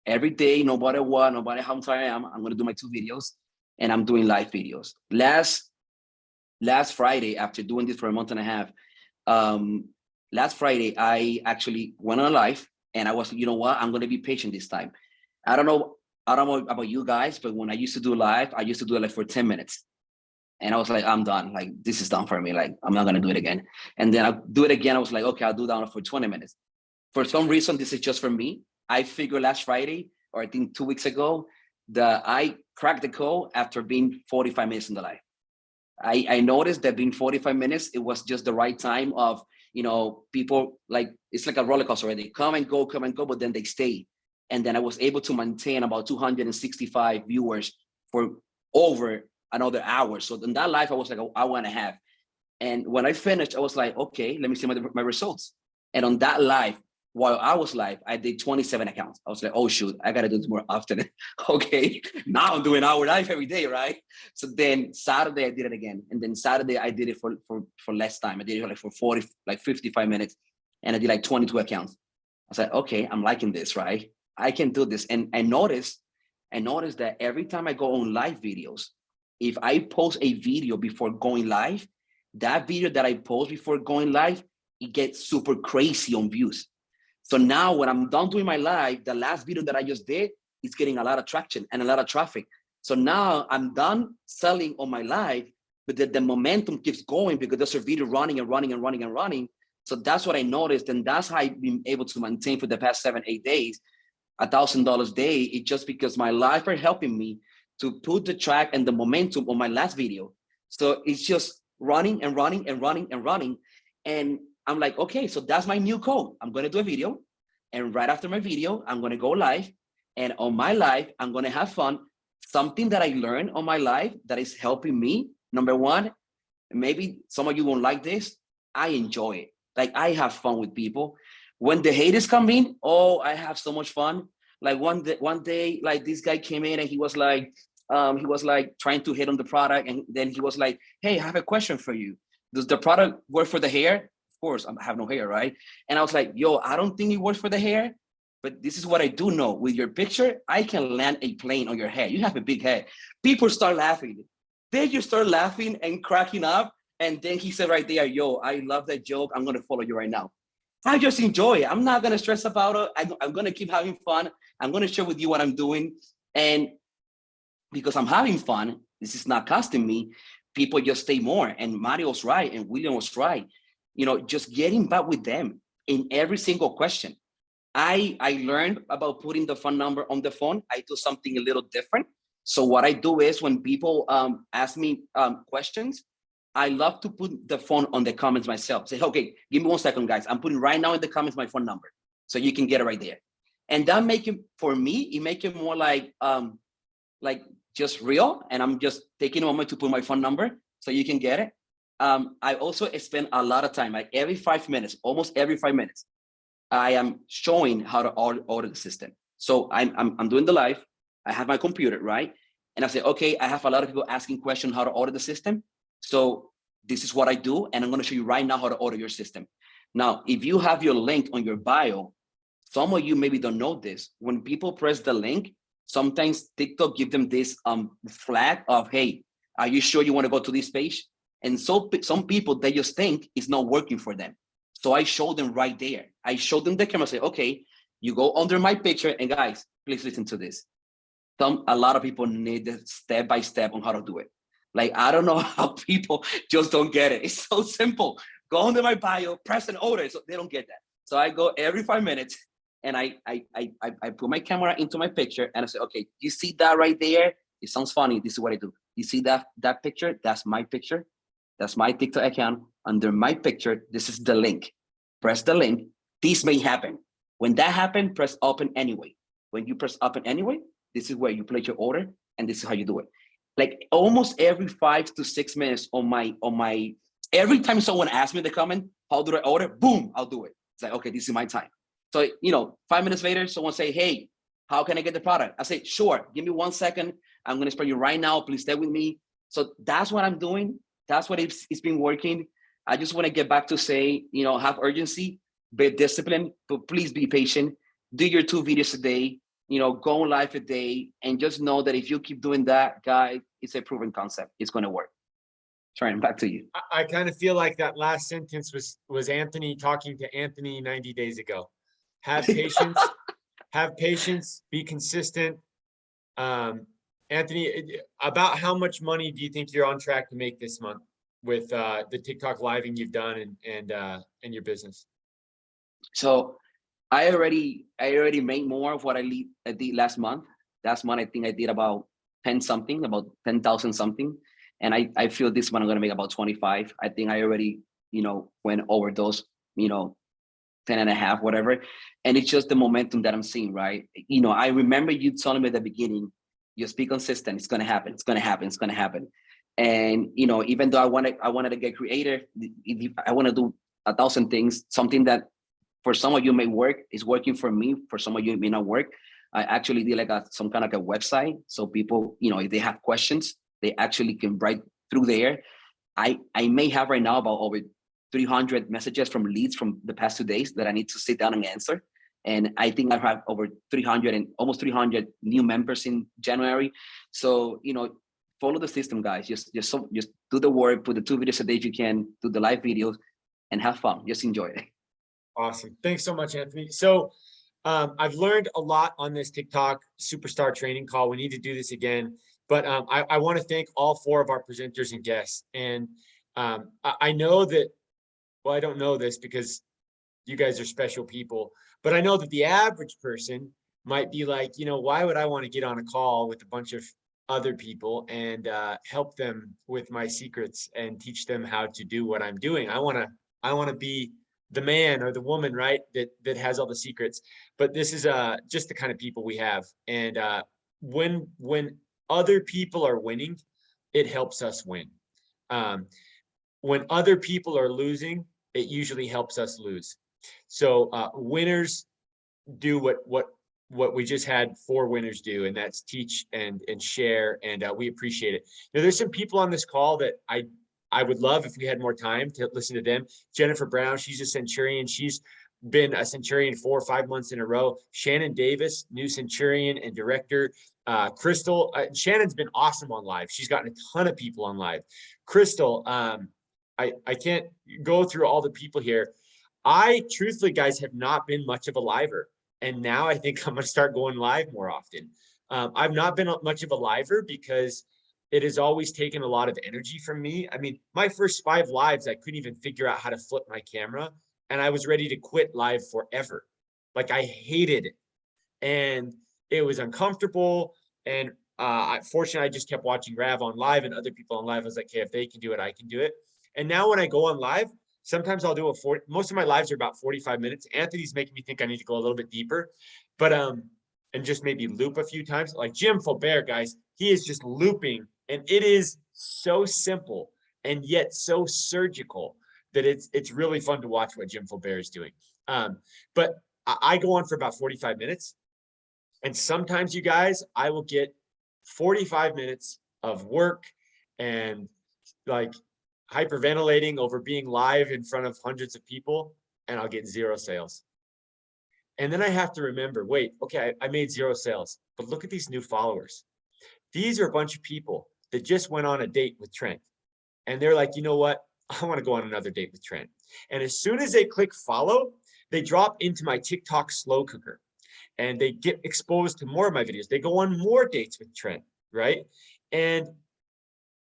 every day, no matter what, no matter how tired I am, I'm going to do my 2 videos, and I'm doing live videos. Last Friday, after doing this for a month and a half, last Friday, I actually went on a live, and I was, you know what, I'm going to be patient this time. I don't know about you guys, but when I used to do live, I used to do it like for 10 minutes. And I was like, I'm done. Like, this is done for me. Like, I'm not going to do it again. And then I'll do it again. I was like, okay, I'll do that one for 20 minutes. For some reason, this is just for me. I figured last Friday, or I think 2 weeks ago, that I cracked the code after being 45 minutes in the live. I noticed that being 45 minutes, it was just the right time of, you know, people like, it's like a roller coaster, right? They come and go, but then they stay. And then I was able to maintain about 265 viewers for over another hour. So in that live, I was like an hour and a half. And when I finished, I was like, okay, let me see my results. And on that live, while I was live, I did 27 accounts. I was like, oh shoot, I gotta do this more often. Okay, now I'm doing hour live every day, right? So then Saturday I did it again. And then Saturday I did it for less time. I did it like for 55 minutes. And I did like 22 accounts. was like, okay, I'm liking this, right? I can do this. And I noticed that every time I go on live videos, if I post a video before going live, that video that I post before going live, it gets super crazy on views. So now when I'm done doing my live, the last video that I just did is getting a lot of traction and a lot of traffic. So now I'm done selling on my live, but the momentum keeps going because there's a video running and running and running and running. So that's what I noticed. And that's how I've been able to maintain for the past 7-8 days, $1,000 a day. It's just because my live are helping me to put the track and the momentum on my last video. So it's just running and running and running and running. And I'm like, okay, so that's my new code. I'm going to do a video. And right after my video, I'm going to go live. And on my live, I'm going to have fun. Something that I learned on my live that is helping me. Number one, maybe some of you won't like this. I enjoy it. Like I have fun with people. When the haters come in, oh, I have so much fun. Like one day, like this guy came in and he was like trying to hit on the product. And then he was like, hey, I have a question for you. Does the product work for the hair? Of course, I have no hair, right? And I was like, yo, I don't think it works for the hair, but this is what I do know. With your picture, I can land a plane on your head. You have a big head. People start laughing. They just start laughing and cracking up. And then he said right there, yo, I love that joke. I'm going to follow you right now. I just enjoy it. I'm not going to stress about it. I'm going to keep having fun. I'm going to share with you what I'm doing. And because I'm having fun, this is not costing me, people just stay more. And Mario's right. And William was right. You know, just getting back with them in every single question. I learned about putting the phone number on the phone. I do something a little different. So what I do is when people ask me questions, I love to put the phone on the comments myself. Say, okay, give me 1 second, guys. I'm putting right now in the comments my phone number. So you can get it right there. And that make it, for me, it make it more like just real. And I'm just taking a moment to put my phone number so you can get it. I also spend a lot of time, like every 5 minutes, almost every 5 minutes, I am showing how to order the system. So I'm doing the live. I have my computer, right? And I say, okay, I have a lot of people asking questions how to order the system. So this is what I do. And I'm going to show you right now how to order your system. Now, if you have your link on your bio, some of you maybe don't know this. When people press the link, sometimes TikTok give them this flag of, hey, are you sure you want to go to this page? And so some people, they just think it's not working for them. So I show them right there. I show them the camera, say, okay, you go under my picture. And guys, please listen to this. A lot of people need the step-by-step on how to do it. Like, I don't know how people just don't get it. It's so simple. Go under my bio, press an order. So they don't get that. So I go every 5 minutes and I put my camera into my picture and I say, okay, you see that right there? It sounds funny. This is what I do. You see that picture? That's my picture. That's my TikTok account. Under my picture, this is the link. Press the link. This may happen. When that happens, press open anyway. When you press open anyway, this is where you place your order and this is how you do it. Like almost every 5 to 6 minutes on my, every time someone asks me in the comment, how do I order? Boom, I'll do it. It's like, okay, this is my time. So, 5 minutes later, someone say, hey, how can I get the product? I say, sure, give me 1 second. I'm going to spell you right now. Please stay with me. So that's what I'm doing. That's what it's been working. I just want to get back to say, have urgency, be disciplined, but please be patient. Do your 2 videos a day, go live a day, and just know that if you keep doing that, guys, it's a proven concept. It's going to work. Trent, back to you. I kind of feel like that last sentence was Anthony talking to Anthony 90 days ago. Have patience, have patience, be consistent. Anthony, about how much money do you think you're on track to make this month with the TikTok living you've done and your business? So I already made more of what I did last month. Last month, I think I did about 10 something, about 10,000 something. And I feel this month I'm going to make about 25. I think I already, went over those, 10 and a half, whatever. And it's just the momentum that I'm seeing, right? I remember you telling me at the beginning, just be consistent. It's going to happen. It's going to happen. It's going to happen. And, even though I wanted to get creative, I want to do 1,000 things, something that for some of you may work, is working for me. For some of you, it may not work. I actually did some kind of a website. So people, if they have questions, they actually can write through there. I may have right now about over 300 messages from leads from the past 2 days that I need to sit down and answer. And I think I have over 300 and almost 300 new members in January. So, follow the system, guys. Just do the work, put the 2 videos a day if you can, do the live videos, and have fun. Just enjoy it. Awesome. Thanks so much, Anthony. So I've learned a lot on this TikTok superstar training call. We need to do this again. But I want to thank all 4 of our presenters and guests. And I know that, well, I don't know this because you guys are special people, but I know that the average person might be like, why would I want to get on a call with a bunch of other people and help them with my secrets and teach them how to do what I'm doing? I want to be the man or the woman, right, that has all the secrets. But this is just the kind of people we have. And when other people are winning, it helps us win. When other people are losing, it usually helps us lose. So winners do what we just had 4 winners do, and that's teach and share, and we appreciate it. Now, there's some people on this call that I would love if we had more time to listen to them. Jennifer Brown, she's a Centurion. She's been a Centurion 4 or 5 months in a row. Shannon Davis, new Centurion and director. Crystal, Shannon's been awesome on live. She's gotten a ton of people on live. Crystal, I can't go through all the people here. I truthfully, guys, have not been much of a liver. And now I think I'm going to start going live more often. I've not been much of a liver because it has always taken a lot of energy from me. I mean, my first 5 lives, I couldn't even figure out how to flip my camera. And I was ready to quit live forever. Like, I hated it. And it was uncomfortable. And fortunately, I just kept watching Rav on live and other people on live. I was like, hey, if they can do it, I can do it. And now when I go on live, sometimes I'll do most of my lives are about 45 minutes. Anthony's making me think I need to go a little bit deeper, but and just maybe loop a few times. Like Jim Faubert, guys, he is just looping, and it is so simple and yet so surgical that it's really fun to watch what Jim Faubert is doing. But I go on for about 45 minutes, and sometimes, you guys, I will get 45 minutes of work and like hyperventilating over being live in front of hundreds of people, and I'll get 0 sales. And then I have to remember, wait, okay, I made 0 sales, but look at these new followers. These are a bunch of people that just went on a date with Trent. And they're like, you know what? I want to go on another date with Trent. And as soon as they click follow, they drop into my TikTok slow cooker and they get exposed to more of my videos. They go on more dates with Trent, right? And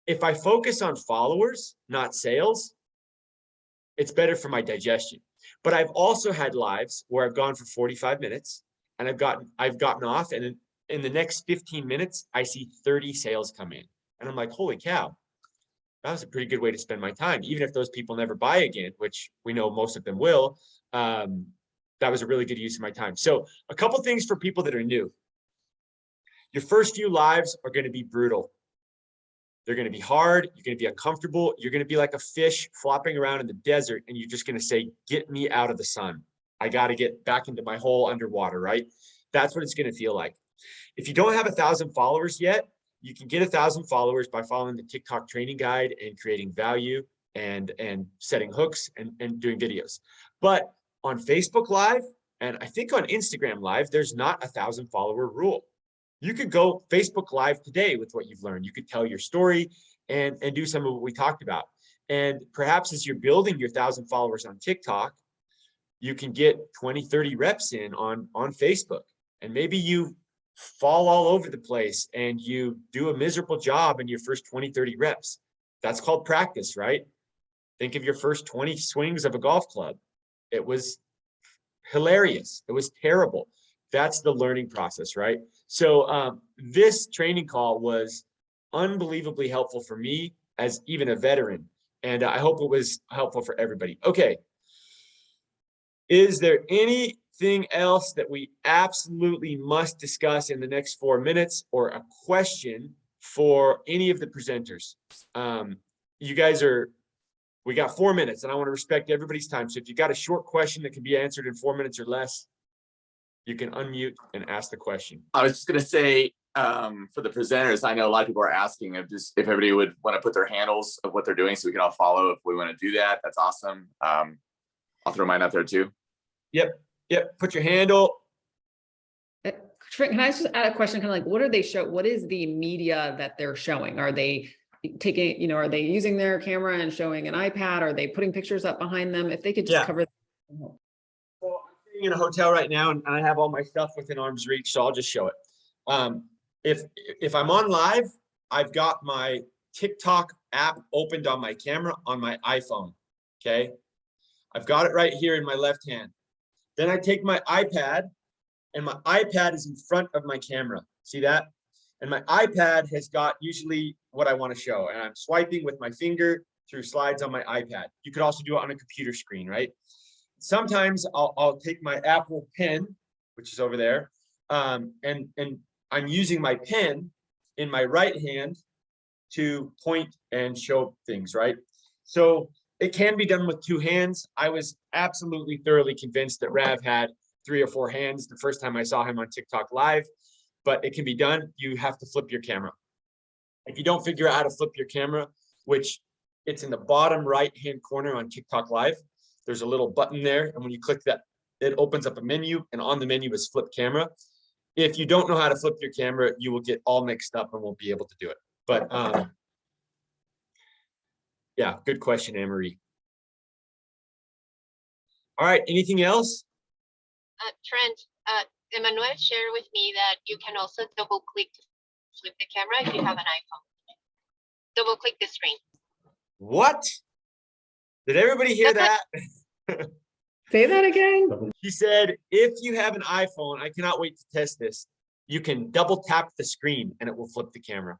if I focus on followers, not sales, it's better for my digestion. But I've also had lives where I've gone for 45 minutes and I've gotten off, and in the next 15 minutes, I see 30 sales come in. And I'm like, holy cow, that was a pretty good way to spend my time. Even if those people never buy again, which we know most of them will, that was a really good use of my time. So a couple things for people that are new. Your first few lives are going to be brutal. They're going to be hard. You're going to be uncomfortable. You're going to be like a fish flopping around in the desert, and you're just going to say, get me out of the sun. I got to get back into my hole underwater, right? That's what it's going to feel like. If you don't have 1,000 followers yet, you can get 1,000 followers by following the TikTok training guide and creating value and setting hooks and doing videos. But on Facebook Live, and I think on Instagram Live, there's not 1,000 follower rule. You could go Facebook Live today with what you've learned. You could tell your story and do some of what we talked about. And perhaps as you're building your 1,000 followers on TikTok, you can get 20, 30 reps in on Facebook. And maybe you fall all over the place and you do a miserable job in your first 20, 30 reps. That's called practice, right? Think of your first 20 swings of a golf club. It was hilarious. It was terrible. That's the learning process, right? So this training call was unbelievably helpful for me as even a veteran. And I hope it was helpful for everybody. Okay. Is there anything else that we absolutely must discuss in the next 4 minutes, or a question for any of the presenters? You guys we got 4 minutes, and I want to respect everybody's time. So if you got a short question that can be answered in 4 minutes or less, you can unmute and ask the question. I was just going to say, for the presenters, I know a lot of people are asking if everybody would want to put their handles of what they're doing so we can all follow if we want to do that. That's awesome. I'll throw mine out there too. Yep. Yep, put your handle. Trent, can I just add a question? Kind of like, what are they show? What is the media that they're showing? Are they taking, you know, are they using their camera and showing an iPad? Are they putting pictures up behind them? If they could just Yeah. cover. So I'm sitting in a hotel right now and I have all my stuff within arm's reach, so I'll just show it. If I'm on live, I've got my TikTok app opened on my camera on my iPhone. Okay. I've got it right here in my left hand. Then I take my iPad and my iPad is in front of my camera. See that? And my iPad has got usually what I want to show. And I'm swiping with my finger through slides on my iPad. You could also do it on a computer screen, right? Sometimes I'll take my Apple Pen, which is over there, and I'm using my pen in my right hand to point and show things, right? So it can be done with two hands. I was absolutely thoroughly convinced that Rav had 3 or 4 hands the first time I saw him on TikTok live, but it can be done. You have to flip your camera. If you don't figure out how to flip your camera, which it's in the bottom right-hand corner on TikTok live, there's a little button there. And when you click that, it opens up a menu, and on the menu is flip camera. If you don't know how to flip your camera, you will get all mixed up and won't be able to do it. But yeah, good question, Anne-Marie. All right, anything else? Trent, Emmanuel shared with me that you can also double click to flip the camera if you have an iPhone. Double click the screen. What? Did everybody hear That's that? Say that again. He said, if you have an iPhone, I cannot wait to test this. You can double tap the screen and it will flip the camera.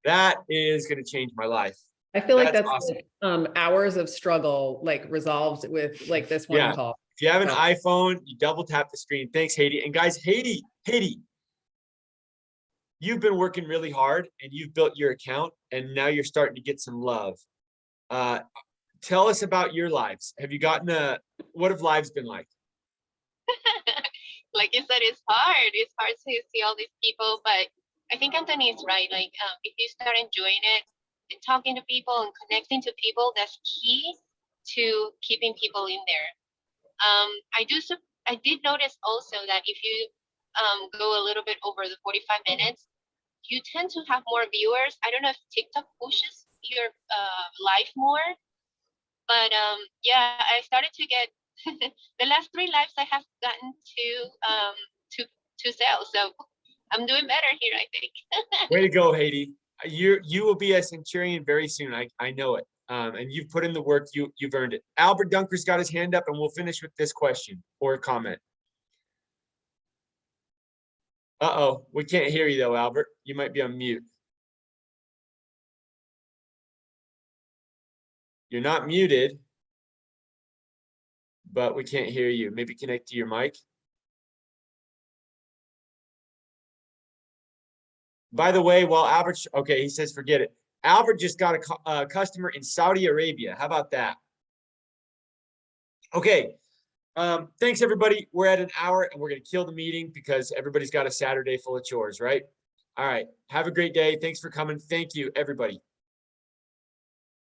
That is going to change my life. I feel like That's that's awesome. like, hours of struggle, like resolved with like this one Yeah. call. If you have an Oh. iPhone, you double tap the screen. Thanks, Haiti. And guys, Haiti, you've been working really hard and you've built your account and now you're starting to get some love. Tell us about your lives. Have you gotten what have lives been like? Like you said, it's hard. It's hard to see all these people, but I think Anthony is right. Like if you start enjoying it and talking to people and connecting to people, that's key to keeping people in there. I did notice also that if you go a little bit over the 45 minutes, you tend to have more viewers. I don't know if TikTok pushes your live more, but yeah, I started to get the last 3 lives I have gotten to sell. So I'm doing better here, I think. Way to go, Haiti. You will be a Centurion very soon. I know it. And you've put in the work, you've earned it. Albert Dunker's got his hand up and we'll finish with this question or comment. Uh-oh, we can't hear you though, Albert. You might be on mute. You're not muted, but we can't hear you. Maybe connect to your mic. By the way, while Albert, okay, he says, forget it. Albert just got a customer in Saudi Arabia. How about that? Okay. Thanks, everybody. We're at an hour and we're going to kill the meeting because everybody's got a Saturday full of chores, right? All right. Have a great day. Thanks for coming. Thank you, everybody.